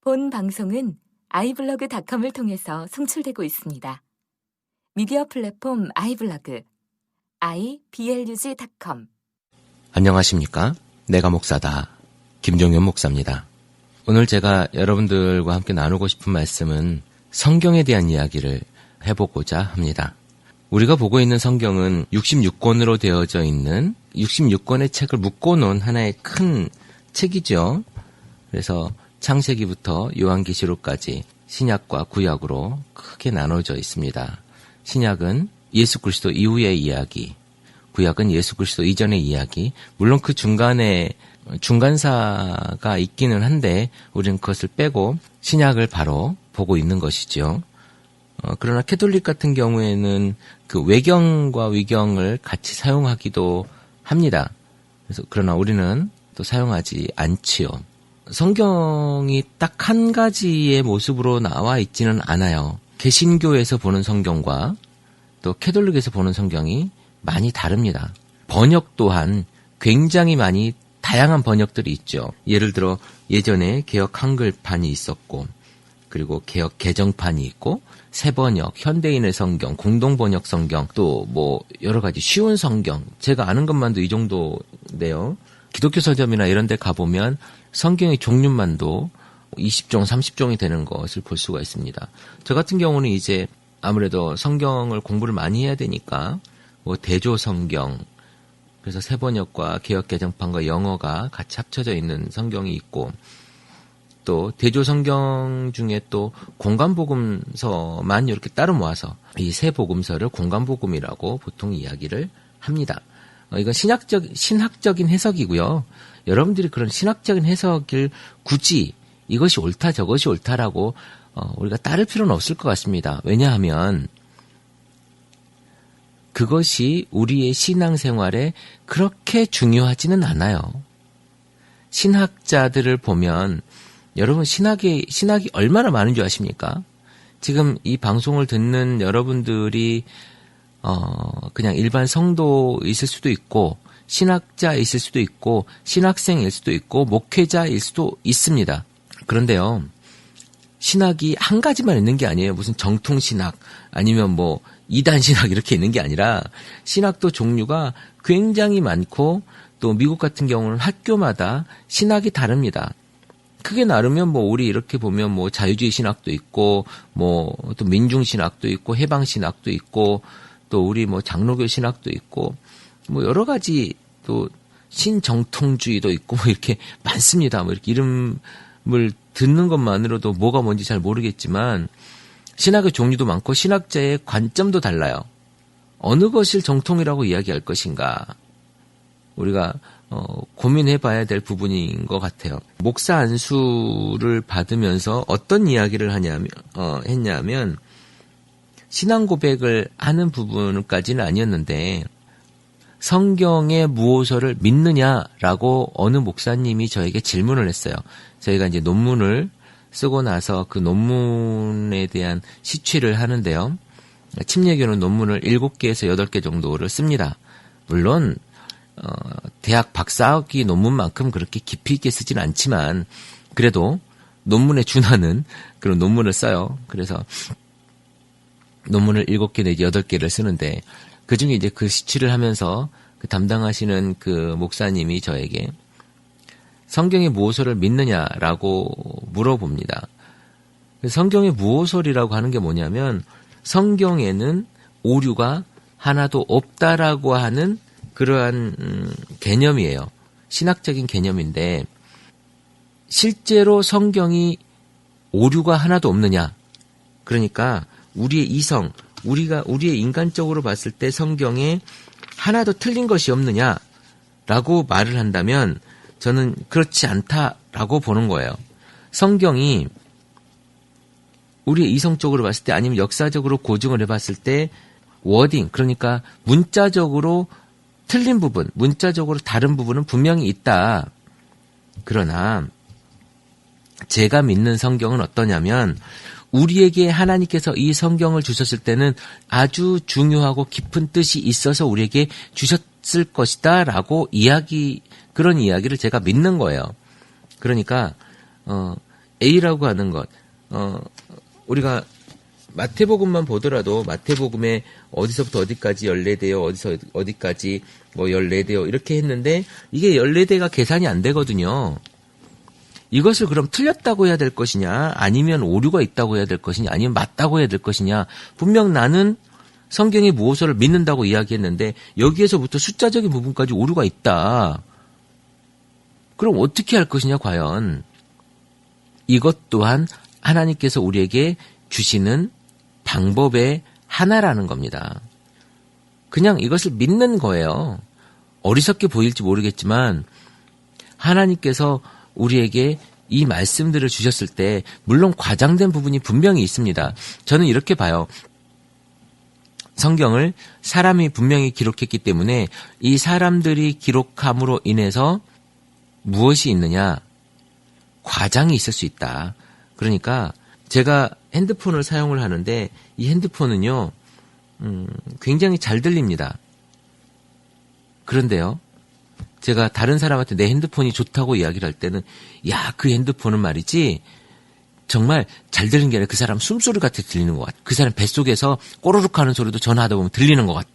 본 방송은 iblog.com을 통해서 송출되고 있습니다. 미디어 플랫폼 iblog, iblog.com. 안녕하십니까? 내가 목사다. 김종현 목사입니다. 오늘 제가 여러분들과 함께 나누고 싶은 말씀은 성경에 대한 이야기를 해보고자 합니다. 우리가 보고 있는 성경은 66권으로 되어져 있는 66권의 책을 묶어놓은 하나의 큰 책이죠. 그래서 창세기부터 요한계시록까지 신약과 구약으로 크게 나눠져 있습니다. 신약은 예수 그리스도 이후의 이야기, 구약은 예수 그리스도 이전의 이야기, 물론 그 중간에 중간사가 있기는 한데 우리는 그것을 빼고 신약을 바로 보고 있는 것이죠. 그러나 캐톨릭 같은 경우에는 그 외경과 위경을 같이 사용하기도 합니다. 그러나 우리는 또 사용하지 않지요. 성경이 딱 한 가지의 모습으로 나와 있지는 않아요. 개신교에서 보는 성경과 또 캐톨릭에서 보는 성경이 많이 다릅니다. 번역 또한 굉장히 많이 다양한 번역들이 있죠. 예를 들어 예전에 개역 한글판이 있었고, 그리고 개역 개정판이 있고, 새번역, 현대인의 성경, 공동번역 성경, 또 뭐 여러 가지 쉬운 성경, 제가 아는 것만도 이 정도인데요. 기독교 서점이나 이런 데 가보면 성경의 종류만도 20종, 30종이 되는 것을 볼 수가 있습니다. 저 같은 경우는 이제 아무래도 성경을 공부를 많이 해야 되니까 뭐 대조 성경, 그래서 새번역과 개역 개정판과 영어가 같이 합쳐져 있는 성경이 있고, 또 대조 성경 중에 또 공간복음서만 이렇게 따로 모아서 이 세 복음서를 공간복음이라고 보통 이야기를 합니다. 이건 신학적인 해석이고요. 여러분들이 그런 신학적인 해석을 굳이 이것이 옳다 저것이 옳다라고 우리가 따를 필요는 없을 것 같습니다. 왜냐하면 그것이 우리의 신앙생활에 그렇게 중요하지는 않아요. 신학자들을 보면 여러분 신학이 얼마나 많은 줄 아십니까? 지금 이 방송을 듣는 여러분들이 그냥 일반 성도있을 수도 있고, 신학자있을 수도 있고, 신학생일 수도 있고, 목회자일 수도 있습니다. 그런데요, 신학이 한 가지만 있는 게 아니에요. 무슨 정통신학, 아니면 뭐, 이단신학 이렇게 있는 게 아니라, 신학도 종류가 굉장히 많고, 또 미국 같은 경우는 학교마다 신학이 다릅니다. 크게 나누면 뭐 우리 이렇게 보면 뭐 자유주의 신학도 있고, 뭐 또 민중신학도 있고, 해방신학도 있고, 또 우리 뭐 장로교 신학도 있고, 뭐 여러 가지 또 신정통주의도 있고, 뭐 이렇게 많습니다. 뭐 이렇게 이름을 듣는 것만으로도 뭐가 뭔지 잘 모르겠지만, 신학의 종류도 많고 신학자의 관점도 달라요. 어느 것을 정통이라고 이야기할 것인가, 우리가 고민해봐야 될 부분인 것 같아요. 목사 안수를 받으면서 어떤 이야기를 했냐면 신앙 고백을 하는 부분까지는 아니었는데, 성경의 무호서를 믿느냐라고 어느 목사님이 저에게 질문을 했어요. 저희가 이제 논문을 쓰고 나서 그 논문에 대한 시취를 하는데요. 침례교는 논문을 7개에서 8개 정도를 씁니다. 물론 대학 박사학위 논문만큼 그렇게 깊이 있게 쓰진 않지만 그래도 논문에 준하는 그런 논문을 써요. 그래서 논문을 7개 내지 8개를 쓰는데, 그 중에 이제 그 시취를 하면서 그 담당하시는 그 목사님이 저에게 성경의 무호설을 믿느냐라고 물어봅니다. 성경의 무호설이라고 하는 게 뭐냐면, 성경에는 오류가 하나도 없다라고 하는 그러한 개념이에요. 신학적인 개념인데, 실제로 성경이 오류가 하나도 없느냐? 그러니까 우리의 이성, 우리의 인간적으로 봤을 때 성경에 하나도 틀린 것이 없느냐라고 말을 한다면 저는 그렇지 않다라고 보는 거예요. 성경이 우리의 이성적으로 봤을 때, 아니면 역사적으로 고증을 해봤을 때 워딩, 그러니까 문자적으로 틀린 부분, 문자적으로 다른 부분은 분명히 있다. 그러나 제가 믿는 성경은 어떠냐면, 우리에게 하나님께서 이 성경을 주셨을 때는 아주 중요하고 깊은 뜻이 있어서 우리에게 주셨을 것이다 라고 그런 이야기를 제가 믿는 거예요. 그러니까 A라고 하는 것, 우리가 마태복음만 보더라도 마태복음에 어디서부터 어디까지 14대요, 어디서 어디까지 뭐 14대요 이렇게 했는데 이게 14대가 계산이 안 되거든요. 이것을 그럼 틀렸다고 해야 될 것이냐, 아니면 오류가 있다고 해야 될 것이냐, 아니면 맞다고 해야 될 것이냐. 분명 나는 성경의 무엇을 믿는다고 이야기했는데 여기에서부터 숫자적인 부분까지 오류가 있다. 그럼 어떻게 할 것이냐 과연. 이것 또한 하나님께서 우리에게 주시는 방법의 하나라는 겁니다. 그냥 이것을 믿는 거예요. 어리석게 보일지 모르겠지만 하나님께서 우리에게 이 말씀들을 주셨을 때 물론 과장된 부분이 분명히 있습니다. 저는 이렇게 봐요. 성경을 사람이 분명히 기록했기 때문에 이 사람들이 기록함으로 인해서 무엇이 있느냐? 과장이 있을 수 있다. 그러니까 제가 핸드폰을 사용을 하는데 이 핸드폰은요, 굉장히 잘 들립니다. 그런데요, 제가 다른 사람한테 내 핸드폰이 좋다고 이야기를 할 때는 야, 그 핸드폰은 말이지 정말 잘 들리는 게 아니라 그 사람 숨소리 같이 들리는 것 같아. 그 사람 뱃속에서 꼬르륵 하는 소리도 전화하다 보면 들리는 것 같아.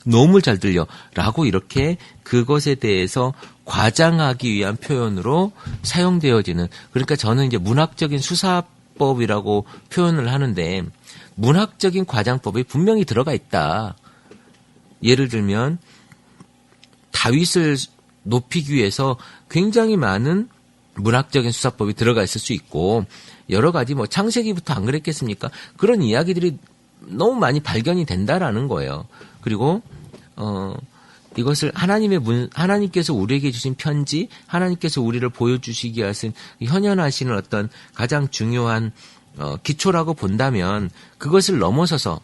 너무 잘 들려. 라고 이렇게 그것에 대해서 과장하기 위한 표현으로 사용되어지는, 그러니까 저는 이제 문학적인 수사법이라고 표현을 하는데 문학적인 과장법이 분명히 들어가 있다. 예를 들면 다윗을 높이기 위해서 굉장히 많은 문학적인 수사법이 들어가 있을 수 있고 여러 가지 뭐 창세기부터 안 그랬겠습니까? 그런 이야기들이 너무 많이 발견이 된다라는 거예요. 그리고 이것을 하나님께서 우리에게 주신 편지, 하나님께서 우리를 보여주시기 하신 현현하시는 어떤 가장 중요한 기초라고 본다면 그것을 넘어서서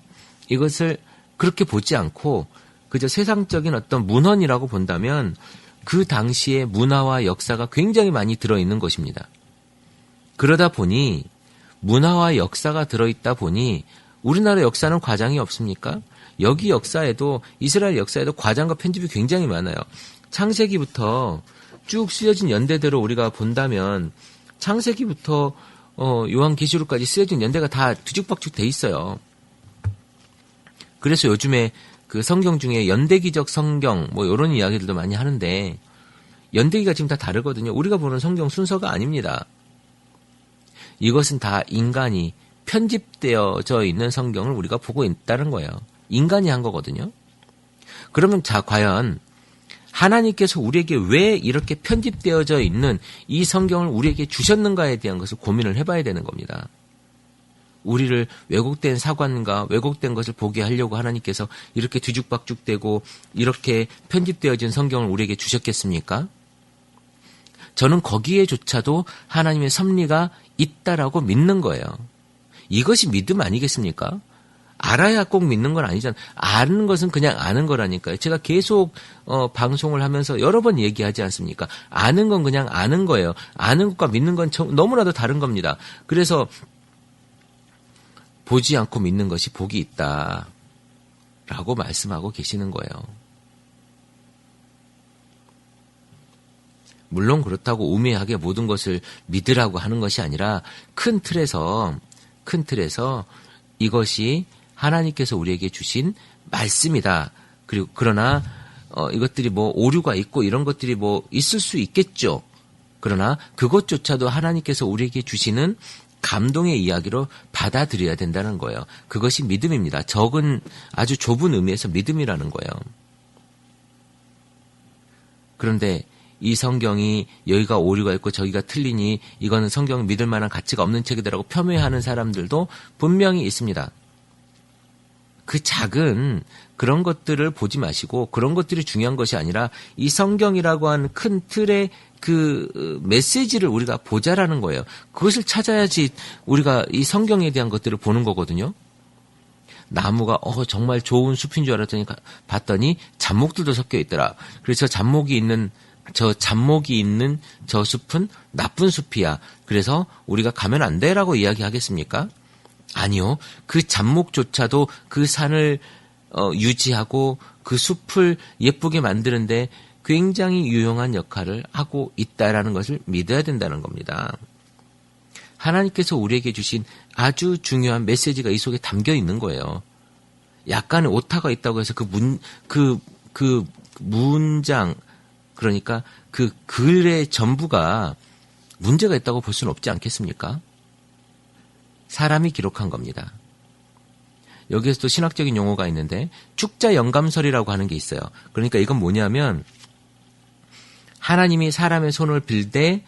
이것을 그렇게 보지 않고 그저 세상적인 어떤 문헌이라고 본다면 그 당시의 문화와 역사가 굉장히 많이 들어있는 것입니다. 그러다 보니 문화와 역사가 들어있다 보니 우리나라 역사는 과장이 없습니까? 여기 역사에도 이스라엘 역사에도 과장과 편집이 굉장히 많아요. 창세기부터 쭉 쓰여진 연대대로 우리가 본다면 창세기부터 요한계시록까지 쓰여진 연대가 다 뒤죽박죽 돼 있어요. 그래서 요즘에 그 성경 중에 연대기적 성경 뭐 이런 이야기들도 많이 하는데 연대기가 지금 다 다르거든요. 우리가 보는 성경 순서가 아닙니다. 이것은 다 인간이 편집되어져 있는 성경을 우리가 보고 있다는 거예요. 인간이 한 거거든요. 그러면 자, 과연 하나님께서 우리에게 왜 이렇게 편집되어져 있는 이 성경을 우리에게 주셨는가에 대한 것을 고민을 해봐야 되는 겁니다. 우리를 왜곡된 사관과 왜곡된 것을 보게 하려고 하나님께서 이렇게 뒤죽박죽되고 이렇게 편집되어진 성경을 우리에게 주셨겠습니까? 저는 거기에조차도 하나님의 섭리가 있다라고 믿는 거예요. 이것이 믿음 아니겠습니까? 알아야 꼭 믿는 건 아니잖아요. 아는 것은 그냥 아는 거라니까요. 제가 계속 방송을 하면서 여러 번 얘기하지 않습니까? 아는 건 그냥 아는 거예요. 아는 것과 믿는 건 너무나도 다른 겁니다. 그래서 보지 않고 믿는 것이 복이 있다 라고 말씀하고 계시는 거예요. 물론 그렇다고 우매하게 모든 것을 믿으라고 하는 것이 아니라 큰 틀에서 이것이 하나님께서 우리에게 주신 말씀이다. 그리고 그러나 이것들이 뭐 오류가 있고 이런 것들이 뭐 있을 수 있겠죠. 그러나 그것조차도 하나님께서 우리에게 주시는 감동의 이야기로 받아들여야 된다는 거예요. 그것이 믿음입니다. 아주 좁은 의미에서 믿음이라는 거예요. 그런데 이 성경이 여기가 오류가 있고 저기가 틀리니 이거는 성경 믿을 만한 가치가 없는 책이다라고 폄훼하는 사람들도 분명히 있습니다. 그 작은 그런 것들을 보지 마시고 그런 것들이 중요한 것이 아니라 이 성경이라고 하는 큰 틀의 그 메시지를 우리가 보자라는 거예요. 그것을 찾아야지 우리가 이 성경에 대한 것들을 보는 거거든요. 나무가 정말 좋은 숲인 줄 알았더니 봤더니 잡목들도 섞여 있더라. 그래서 잡목이 있는 저 숲은 나쁜 숲이야. 그래서 우리가 가면 안 돼라고 이야기하겠습니까? 아니요. 그 잡목조차도 그 산을 유지하고 그 숲을 예쁘게 만드는데 굉장히 유용한 역할을 하고 있다라는 것을 믿어야 된다는 겁니다. 하나님께서 우리에게 주신 아주 중요한 메시지가 이 속에 담겨 있는 거예요. 약간의 오타가 있다고 해서 그 문장, 그러니까 그 글의 전부가 문제가 있다고 볼 수는 없지 않겠습니까? 사람이 기록한 겁니다. 여기에서 또 신학적인 용어가 있는데 축자 영감설이라고 하는 게 있어요. 그러니까 이건 뭐냐면 하나님이 사람의 손을 빌되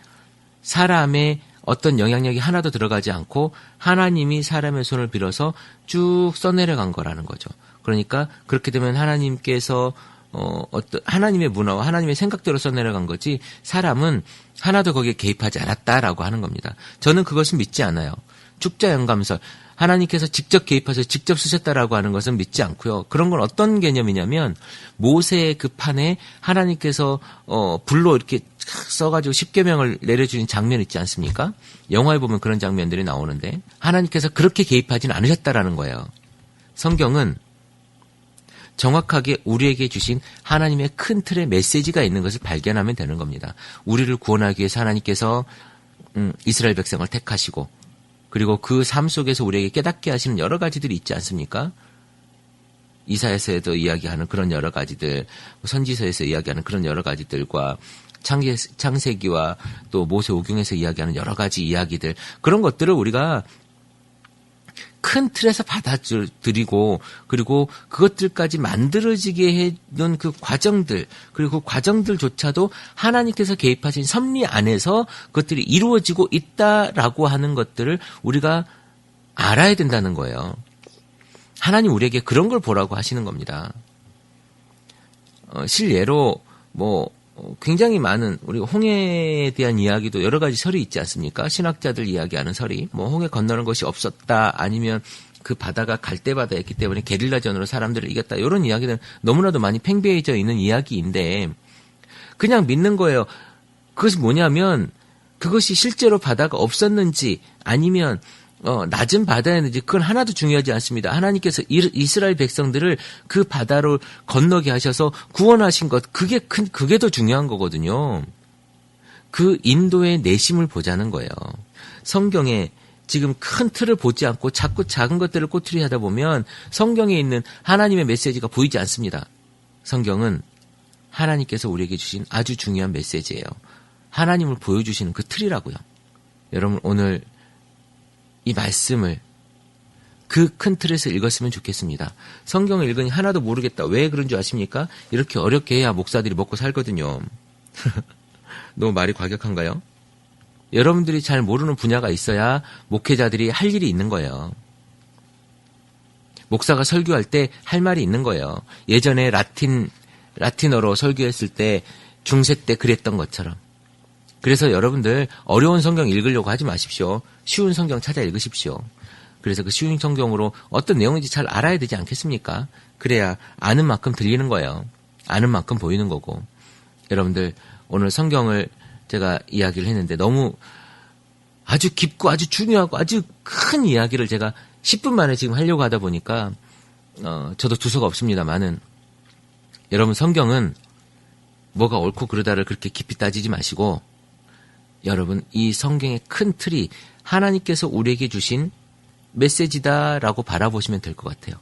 사람의 어떤 영향력이 하나도 들어가지 않고 하나님이 사람의 손을 빌어서 쭉 써내려간 거라는 거죠. 그러니까 그렇게 되면 하나님께서 어떤 하나님의 문화와 하나님의 생각대로 써내려간 거지 사람은 하나도 거기에 개입하지 않았다라고 하는 겁니다. 저는 그것은 믿지 않아요. 축자 영감설, 하나님께서 직접 개입해서 직접 쓰셨다라고 하는 것은 믿지 않고요. 그런 건 어떤 개념이냐면 모세의 그 판에 하나님께서 불로 이렇게 써가지고 십계명을 내려주는 장면 있지 않습니까? 영화에 보면 그런 장면들이 나오는데 하나님께서 그렇게 개입하지는 않으셨다라는 거예요. 성경은 정확하게 우리에게 주신 하나님의 큰 틀의 메시지가 있는 것을 발견하면 되는 겁니다. 우리를 구원하기 위해서 하나님께서 이스라엘 백성을 택하시고 그리고 그 삶 속에서 우리에게 깨닫게 하시는 여러 가지들이 있지 않습니까? 이사야서에도 이야기하는 그런 여러 가지들, 선지서에서 이야기하는 그런 여러 가지들과 창세기와 또 모세오경에서 이야기하는 여러 가지 이야기들, 그런 것들을 우리가 큰 틀에서 받아들이고 그리고 그것들까지 만들어지게 해놓은 그 과정들, 그리고 그 과정들조차도 하나님께서 개입하신 섭리 안에서 그것들이 이루어지고 있다라고 하는 것들을 우리가 알아야 된다는 거예요. 하나님 우리에게 그런 걸 보라고 하시는 겁니다. 실예로 굉장히 많은 우리 홍해에 대한 이야기도 여러 가지 설이 있지 않습니까? 신학자들 이야기하는 설이 홍해 건너는 것이 없었다, 아니면 그 바다가 갈대바다였기 때문에 게릴라전으로 사람들을 이겼다, 이런 이야기는 너무나도 많이 팽배해져 있는 이야기인데 그냥 믿는 거예요. 그것이 뭐냐면 그것이 실제로 바다가 없었는지 아니면 낮은 바다였는지 그건 하나도 중요하지 않습니다. 하나님께서 이스라엘 백성들을 그 바다로 건너게 하셔서 구원하신 것, 그게 더 중요한 거거든요. 그 인도의 내심을 보자는 거예요. 성경에 지금 큰 틀을 보지 않고 자꾸 작은 것들을 꼬투리 하다 보면 성경에 있는 하나님의 메시지가 보이지 않습니다. 성경은 하나님께서 우리에게 주신 아주 중요한 메시지예요. 하나님을 보여주시는 그 틀이라고요. 여러분 오늘 이 말씀을 그 큰 틀에서 읽었으면 좋겠습니다. 성경을 읽으니 하나도 모르겠다. 왜 그런 줄 아십니까? 이렇게 어렵게 해야 목사들이 먹고 살거든요. 너무 말이 과격한가요? 여러분들이 잘 모르는 분야가 있어야 목회자들이 할 일이 있는 거예요. 목사가 설교할 때 할 말이 있는 거예요. 예전에 라틴어로 설교했을 때 중세 때 그랬던 것처럼. 그래서 여러분들 어려운 성경 읽으려고 하지 마십시오. 쉬운 성경 찾아 읽으십시오. 그래서 그 쉬운 성경으로 어떤 내용인지 잘 알아야 되지 않겠습니까? 그래야 아는 만큼 들리는 거예요. 아는 만큼 보이는 거고. 여러분들 오늘 성경을 제가 이야기를 했는데 너무 아주 깊고 아주 중요하고 아주 큰 이야기를 제가 10분 만에 지금 하려고 하다 보니까 저도 두서가 없습니다만은 여러분 성경은 뭐가 옳고 그르다를 그렇게 깊이 따지지 마시고 여러분 이 성경의 큰 틀이 하나님께서 우리에게 주신 메시지다라고 바라보시면 될 것 같아요.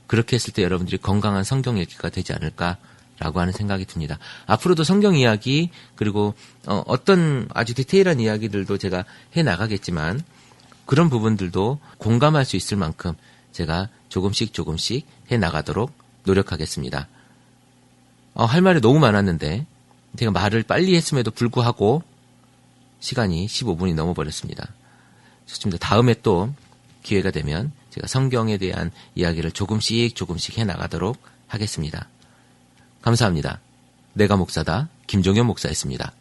그렇게 했을 때 여러분들이 건강한 성경 읽기가 되지 않을까라고 하는 생각이 듭니다. 앞으로도 성경 이야기 그리고 어떤 아주 디테일한 이야기들도 제가 해나가겠지만 그런 부분들도 공감할 수 있을 만큼 제가 조금씩 해나가도록 노력하겠습니다. 할 말이 너무 많았는데 제가 말을 빨리 했음에도 불구하고 시간이 15분이 넘어버렸습니다. 좋습니다. 다음에 또 기회가 되면 제가 성경에 대한 이야기를 조금씩 해나가도록 하겠습니다. 감사합니다. 내가 목사다 김종현 목사였습니다.